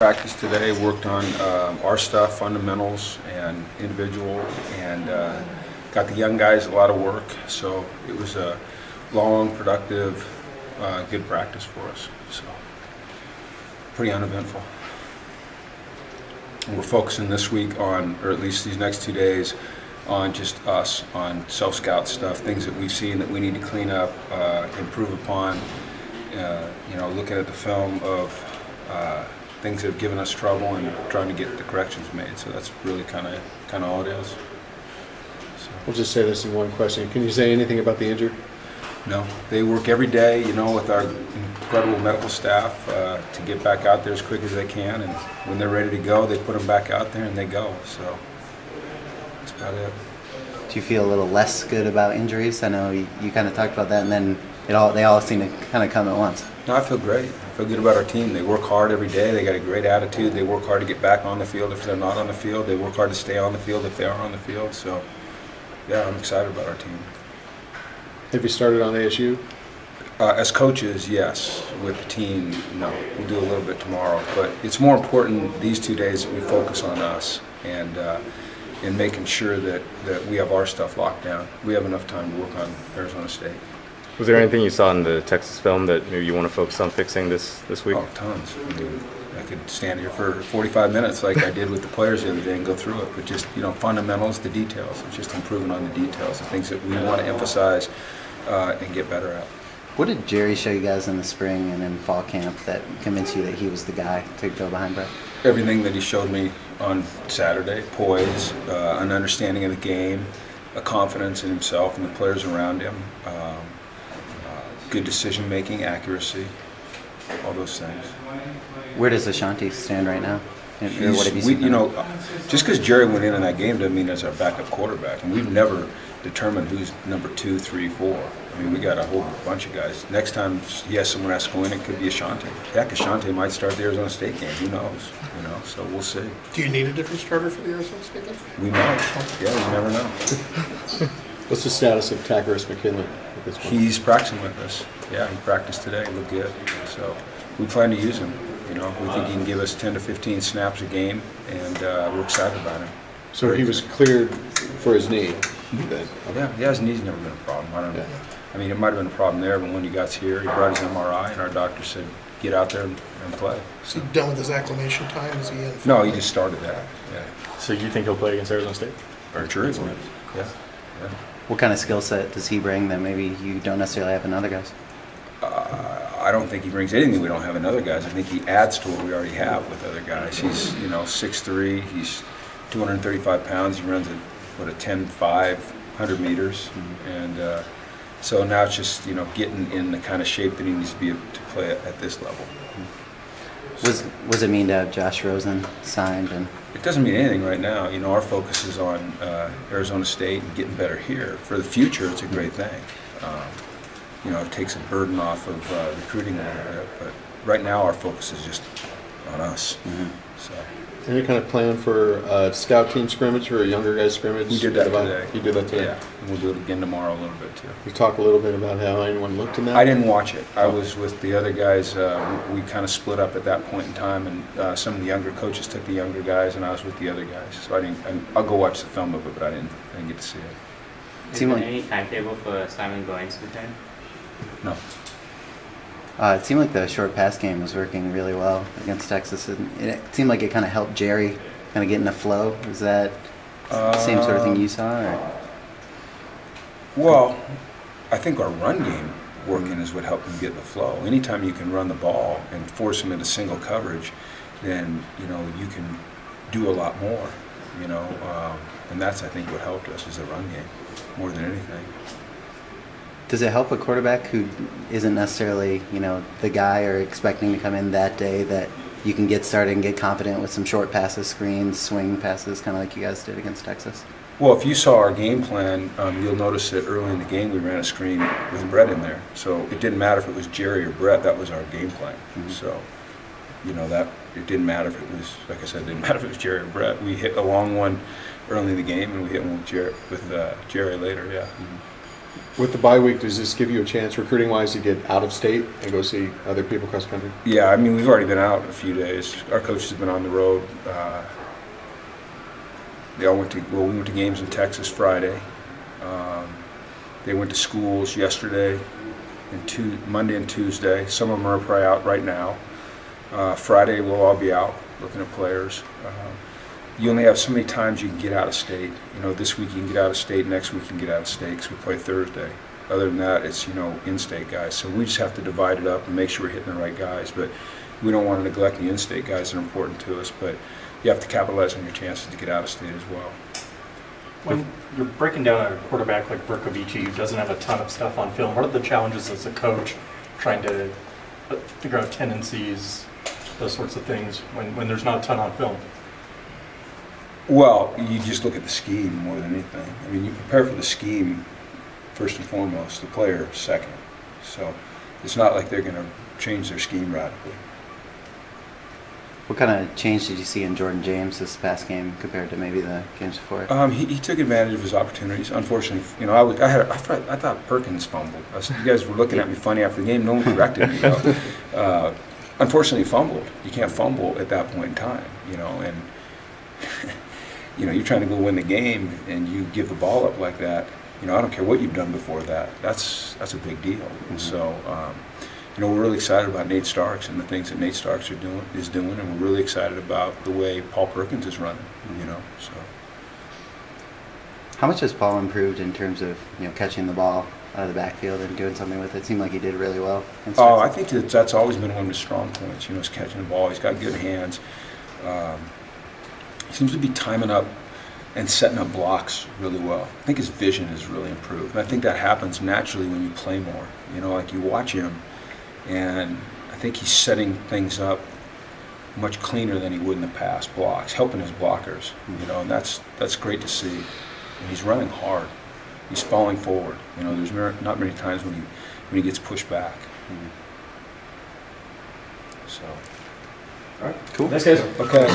Practice today, worked on our stuff, fundamentals and individual, and got the young guys a lot of work. So it was a long, productive, good practice for us. So pretty uneventful. And we're focusing this week on, or at least these next 2 days, on just us, on self-scout stuff, things that we've seen that we need to clean up, improve upon. Looking at the film of things that have given us trouble and trying to get the corrections made. So that's really kind of all it is. So. We'll just say this in one question. Can you say anything about the injury? No, they work every day, with our incredible medical staff to get back out there as quick as they can. And when they're ready to go, they put them back out there and they go. So that's about it. Do you feel a little less good about injuries? I know you kind of talked about that, and then they all seem to kind of come at once. No, I feel great. I feel good about our team. They work hard every day. They got a great attitude. They work hard to get back on the field if they're not on the field. They work hard to stay on the field if they are on the field. So, yeah, I'm excited about our team. Have you started on ASU? As coaches, yes. With the team, no. We'll do a little bit tomorrow. But it's more important these 2 days that we focus on us and in making sure that we have our stuff locked down. We have enough time to work on Arizona State. Was there anything you saw in the Texas film that maybe you want to focus on fixing this week? Oh, tons. I mean, I could stand here for 45 minutes like I did with the players the other day and go through it. But just, fundamentals, the details. It's just improving on the details, the things that we want to emphasize and get better at. What did Jerry show you guys in the spring and in fall camp that convinced you that he was the guy to go behind Brett? Everything that he showed me on Saturday, poise, an understanding of the game, a confidence in himself and the players around him, good decision-making, accuracy, all those things. Where does Ashanti stand right now? What have you seen? Just because Jerry went in that game doesn't mean that's our backup quarterback. And we've never determined who's number 2, 3, 4. I mean, we got a whole bunch of guys. Next time he has someone else go in, it could be Ashanti. Heck, Ashanti might start the Arizona State game. Who knows? So we'll see. Do you need a different starter for the Arizona State game? We might. Yeah, you never know. What's the status of Takaris McKinley at this point? He's practicing with us. Yeah, he practiced today. Looked good. So we plan to use him. We think he can give us 10 to 15 snaps a game, and we're excited about him. So he was cleared for his knee then? Yeah, his knee's never been a problem. I don't know. Yeah. I mean, it might have been a problem there, but when he got here, he brought his MRI, and our doctor said, get out there and play. Is he done with his acclimation time? Is he in? No, he just started that. Yeah. So you think he'll play against Arizona State? Or sure he will. Yeah. What kind of skill set does he bring that maybe you don't necessarily have in other guys? I don't think he brings anything we don't have in other guys. I think he adds to what we already have with other guys. He's 6'3", he's 235 pounds. He runs a 10.5, 100 meters, and so now it's just getting in the kind of shape that he needs to be to play at this level. Was it mean to have Josh Rosen signed? And it doesn't mean anything right now. Our focus is on Arizona State and getting better here. For the future, it's a great thing. It takes a burden off of recruiting a little bit, but right now our focus is just on us. Mm-hmm. So. Any kind of plan for a scout team scrimmage or a younger guys scrimmage? We did that today. You did that today? Yeah, and we'll do it again tomorrow a little bit too. You talk a little bit about how anyone looked in that? I didn't watch it. I was with the other guys. We kind of split up at that point in time, and some of the younger coaches took the younger guys, and I was with the other guys. So I'll go watch the film of it, but I didn't get to see it. Is there any timetable for Simon Goins' return? No. It seemed like the short pass game was working really well against Texas. It seemed like it kind of helped Jerry kind of get in the flow. Is that the same sort of thing you saw? Or? Well, I think our run game working is what helped him get in the flow. Anytime you can run the ball and force him into single coverage, then you can do a lot more. And that's, I think, what helped us is the run game more than anything. Does it help a quarterback who isn't necessarily, the guy or expecting to come in that day that you can get started and get confident with some short passes, screens, swing passes, kind of like you guys did against Texas? Well, if you saw our game plan, you'll notice that early in the game we ran a screen with Brett in there. So it didn't matter if it was Jerry or Brett, that was our game plan. Mm-hmm. So, that it didn't matter if it was, like I said, it didn't matter if it was Jerry or Brett. We hit a long one early in the game and we hit one with Jerry later, yeah. Mm-hmm. With the bye week, does this give you a chance, recruiting-wise, to get out of state and go see other people across the country? Yeah, I mean, we've already been out a few days. Our coaches have been on the road. They all we went to games in Texas Friday. They went to schools yesterday and Monday and Tuesday. Some of them are probably out right now. Friday we'll all be out looking at players. You only have so many times you can get out of state. You know, this week you can get out of state, next week you can get out of state because we play Thursday. Other than that, it's, you know, in-state guys. So we just have to divide it up and make sure we're hitting the right guys. But we don't want to neglect the in-state guys that are important to us. But you have to capitalize on your chances to get out of state as well. When you're breaking down a quarterback like Berkovici, who doesn't have a ton of stuff on film, what are the challenges as a coach trying to figure out tendencies, those sorts of things, when there's not a ton on film? Well, you just look at the scheme more than anything. I mean, you prepare for the scheme first and foremost, the player second. So it's not like they're going to change their scheme radically. What kind of change did you see in Jordan James this past game compared to maybe the games before? He took advantage of his opportunities. Unfortunately, you know, I thought Perkins fumbled. You guys were looking at me funny after the game. No one corrected me, though. Unfortunately, he fumbled. You can't fumble at that point in time, you know, and you know, you're trying to go win the game and you give the ball up like that. You know, I don't care what you've done before that. That's a big deal. Mm-hmm. So, you know, we're really excited about Nate Starks and the things that Nate Starks is doing, and we're really excited about the way Paul Perkins is running. You know, so. How much has Paul improved in terms of, you know, catching the ball out of the backfield and doing something with it? It seemed like he did really well. Oh, I think that's always been one of his strong points. You know, is catching the ball. He's got good hands. He seems to be timing up and setting up blocks really well. I think his vision has really improved. And I think that happens naturally when you play more. You know, like you watch him, and I think he's setting things up much cleaner than he would in the past. Blocks, helping his blockers. You know, and that's great to see. And he's running hard. He's falling forward. You know, there's not many times when he gets pushed back. So. All right. Cool. Thanks, guys. Okay.